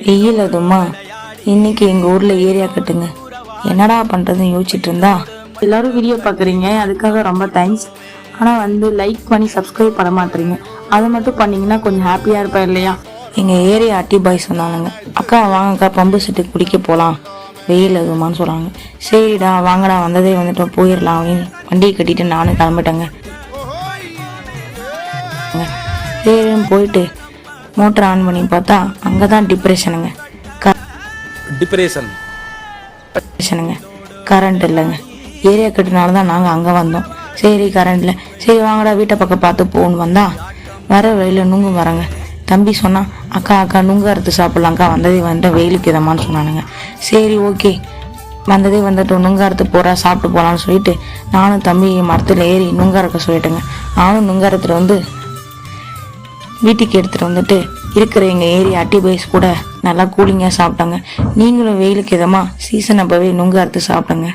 வெயில் அதுமா இன்னைக்கு எங்கள் ஊரில் ஏரியா கட்டுங்க. என்னடா பண்ணுறதுன்னு யோசிச்சுட்டு இருந்தா எல்லாரும் வீடியோ பார்க்குறீங்க, அதுக்காக ரொம்ப தேங்க்ஸ். ஆனால் லைக் பண்ணி சப்ஸ்கிரைப் பண்ண மாட்டேறீங்க. அதை மட்டும் பண்ணிங்கன்னா கொஞ்சம் ஹாப்பியாக இருப்பேன் இல்லையா? எங்கள் ஏரியா அட்டி பாய் சொன்னானுங்க, அக்கா வாங்கக்கா பம்பு செட்டு குடிக்க போகலாம், வெயில் அதுமான்னு சொன்னாங்க. சரிடா வாங்கடா, வந்ததே வந்துட்டோம் போயிடலாம் அப்படின்னு வண்டியை கட்டிட்டு நானும் கிளம்பிட்டேங்க. சரின்னு போயிட்டு மோட்டர் ஆன் பண்ணி பார்த்தா அங்கே தான் டிப்ரெஷனுங்க. கரண்ட் இல்லைங்க. ஏரியா கட்டினால தான் நாங்கள் அங்கே வந்தோம். சரி கரண்ட் இல்லை, சரி வாங்கடா வீட்டை பக்கம் பார்த்து போகணுன்னு வந்தா வர வழியில் நுங்கு வரங்க. தம்பி சொன்னா, அக்கா நுங்கு அறுத்து சாப்பிட்லாங்க்கா, வந்ததே வந்துட்டு வெயிலுக்கு இதமான்னு சொன்னானுங்க. சரி ஓகே வந்ததே வந்துட்டு நுங்கு அறுத்து போகிறா சாப்பிட்டு போகலான்னு சொல்லிட்டு நானும் தம்பி மரத்தில் ஏறி நுங்கு அறுக்க சொல்லிட்டேங்க. நானும் நுங்கு அறுத்துட்டு வீட்டுக்கு எடுத்துகிட்டு வந்துட்டு இருக்கிற எங்கள் ஏரியா அட்டி பாய்ஸ் கூட நல்லா கூலிங்காக சாப்பிட்டாங்க. நீங்களும் வெயிலுக்கு இதமாக சீசன் அப்போவே நுங்கு அறுத்து சாப்பிடுங்க.